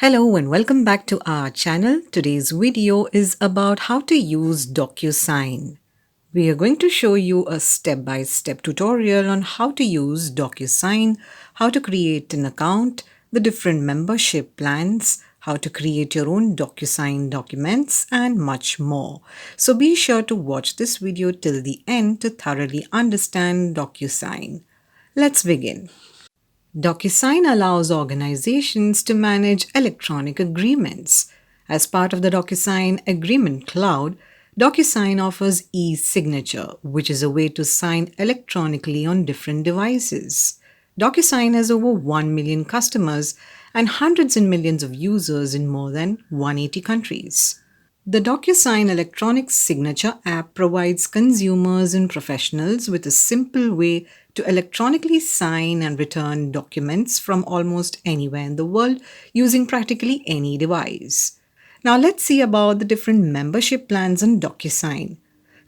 Hello and welcome back to our channel. Today's video is about how to use Docusign. We are going to show you a step-by-step tutorial on how to use Docusign, how to create an account, the different membership plans, how to create your own Docusign documents, and much more. So be sure to watch this video till the end to thoroughly understand Docusign. Let's begin. DocuSign allows organizations to manage electronic agreements. As part of the DocuSign Agreement Cloud, DocuSign offers e-signature, which is a way to sign electronically on different devices. DocuSign has over 1 million customers and hundreds and millions of users in more than 180 countries. The DocuSign electronic signature app provides consumers and professionals with a simple way to electronically sign and return documents from almost anywhere in the world using practically any device. Now let's see about the different membership plans on DocuSign.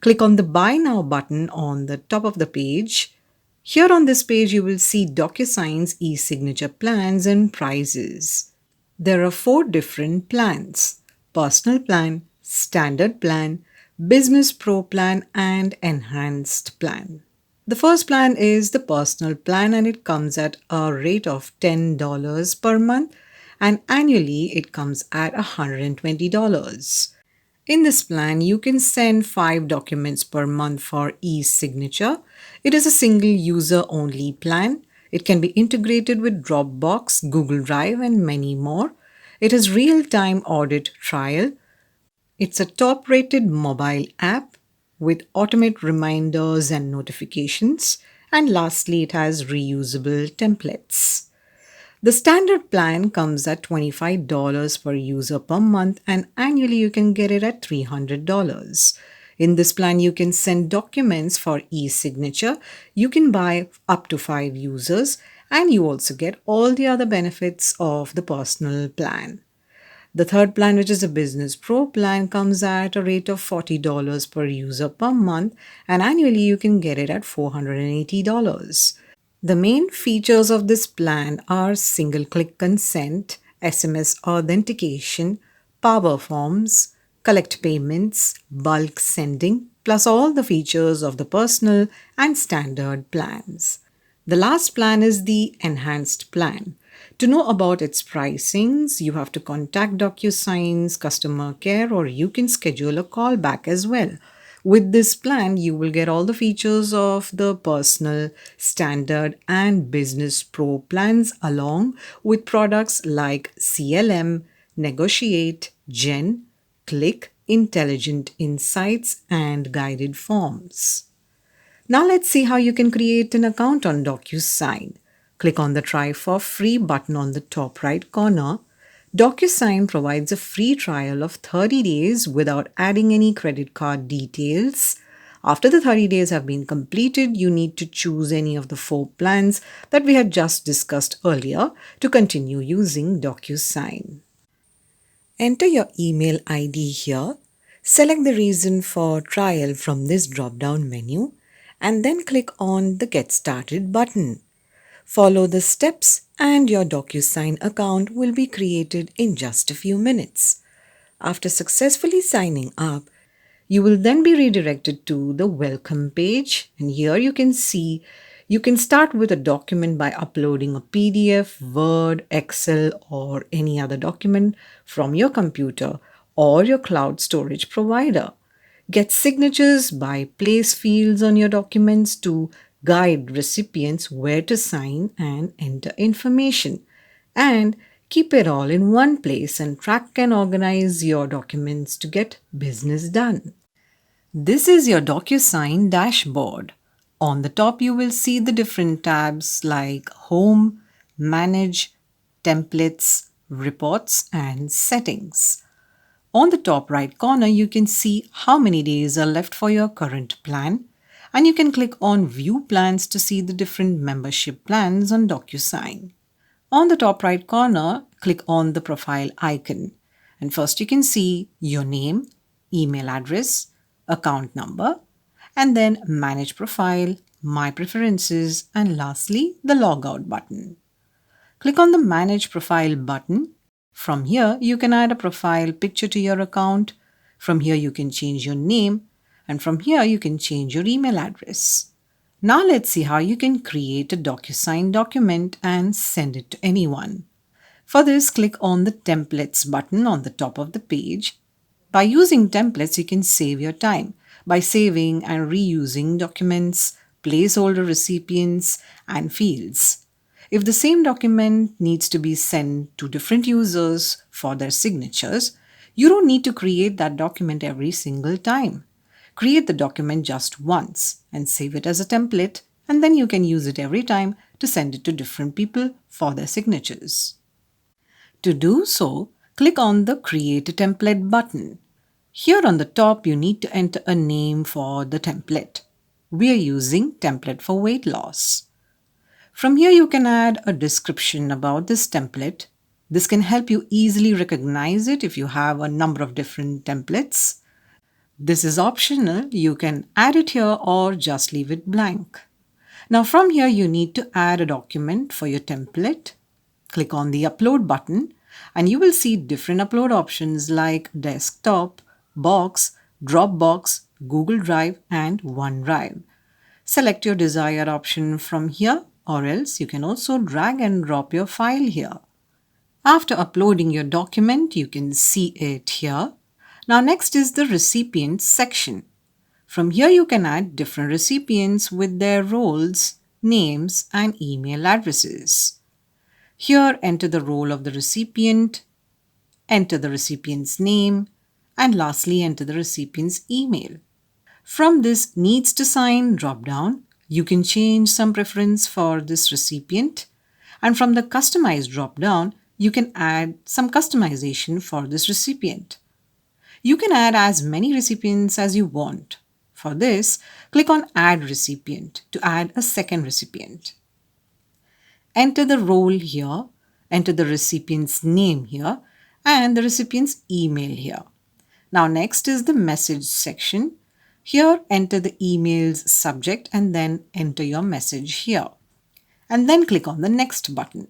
Click on the Buy Now button on the top of the page. Here on this page, you will see DocuSign's e-signature plans and prices. There are 4 different plans: Personal Plan, Standard Plan, Business Pro Plan, and Enhanced Plan. The first plan is the Personal Plan, and it comes at a rate of $10 per month, and annually it comes at $120. In this plan, you can send 5 documents per month for e-signature. It is a single user only plan. It can be integrated with Dropbox, Google Drive, and many more. It has real-time audit trial. It's a top-rated mobile app with automated reminders and notifications. And lastly, it has reusable templates. The standard plan comes at $25 per user per month, and annually you can get it at $300. In this plan, you can send documents for e-signature. You can buy up to 5 users, and you also get all the other benefits of the personal plan. The third plan, which is a Business Pro plan, comes at a rate of $40 per user per month, and annually you can get it at $480. The main features of this plan are single-click consent, SMS authentication, power forms, collect payments, bulk sending, plus all the features of the personal and standard plans. The last plan is the enhanced plan. To know about its pricings, you have to contact DocuSign's customer care, or you can schedule a call back as well. With this plan, you will get all the features of the personal, standard, and business pro plans along with products like CLM, Negotiate, Gen, Click, Intelligent Insights, and Guided Forms. Now let's see how you can create an account on DocuSign. Click on the Try for Free button on the top right corner. DocuSign provides a free trial of 30 days without adding any credit card details. After the 30 days have been completed, you need to choose any of the 4 plans that we had just discussed earlier to continue using DocuSign. Enter your email ID here. Select the reason for trial from this drop-down menu, and then click on the Get Started button. Follow the steps and your DocuSign account will be created in just a few minutes. After successfully signing up, you will then be redirected to the Welcome page, and here you can see you can start with a document by uploading a PDF, Word, Excel, or any other document from your computer or your cloud storage provider. Get signatures by place fields on your documents to guide recipients where to sign and enter information. And keep it all in one place and track and organize your documents to get business done. This is your DocuSign dashboard. On the top, you will see the different tabs like Home, Manage, Templates, Reports, and Settings. On the top right corner, you can see how many days are left for your current plan, and you can click on View Plans to see the different membership plans on DocuSign. On the top right corner, click on the profile icon, and first you can see your name, email address, account number, and then Manage Profile, My Preferences, and lastly the Logout button. Click on the Manage Profile button From here, you can add a profile picture to your account. From here, you can change your name. And from here, you can change your email address. Now let's see how you can create a Docusign document and send it to anyone. For this, click on the Templates button on the top of the page. By using templates, you can save your time by saving and reusing documents, placeholder recipients, and fields. If the same document needs to be sent to different users for their signatures, you don't need to create that document every single time. Create the document just once and save it as a template, and then you can use it every time to send it to different people for their signatures. To do so, click on the Create a Template button. Here on the top, you need to enter a name for the template. We are using Template for Weight Loss. From here, you can add a description about this template. This can help you easily recognize it if you have a number of different templates. This is optional. You can add it here or just leave it blank. Now from here, you need to add a document for your template. Click on the Upload button and you will see different upload options like Desktop, Box, Dropbox, Google Drive, and OneDrive. Select your desired option from here, or else you can also drag and drop your file here. After uploading your document, you can see it here. Now next is the Recipients section. From here you can add different recipients with their roles, names, and email addresses. Here enter the role of the recipient, enter the recipient's name, and lastly enter the recipient's email. From this Needs to Sign drop-down, you can change some preference for this recipient, and from the Customize drop-down, you can add some customization for this recipient. You can add as many recipients as you want. For this, click on Add Recipient to add a second recipient. Enter the role here, enter the recipient's name here, and the recipient's email here. Now next is the Message section. Here enter the email's subject and then enter your message here. And then click on the Next button.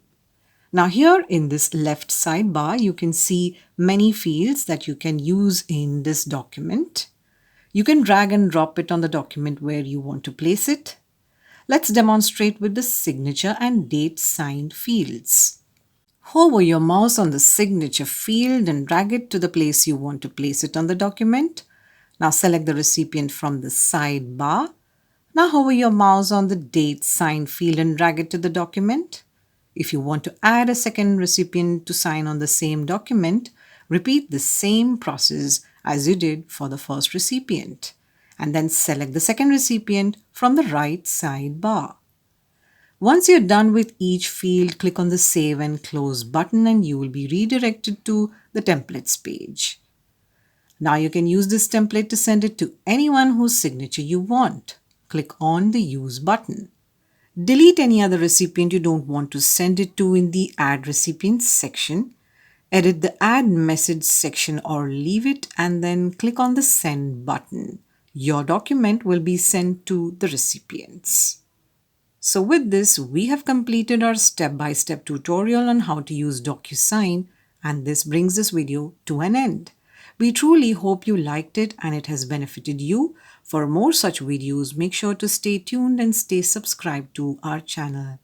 Now here in this left sidebar, you can see many fields that you can use in this document. You can drag and drop it on the document where you want to place it. Let's demonstrate with the signature and date signed fields. Hover your mouse on the signature field and drag it to the place you want to place it on the document. Now select the recipient from the sidebar. Now hover your mouse on the date signed field and drag it to the document. If you want to add a second recipient to sign on the same document, repeat the same process as you did for the first recipient, and then select the second recipient from the right sidebar. Once you're done with each field, click on the Save and Close button and you will be redirected to the Templates page. Now you can use this template to send it to anyone whose signature you want. Click on the Use button. Delete any other recipient you don't want to send it to in the Add Recipients section. Edit the Add Message section or leave it and then click on the Send button. Your document will be sent to the recipients. So with this, we have completed our step-by-step tutorial on how to use Docusign, and this brings this video to an end. We truly hope you liked it and it has benefited you. For more such videos, make sure to stay tuned and stay subscribed to our channel.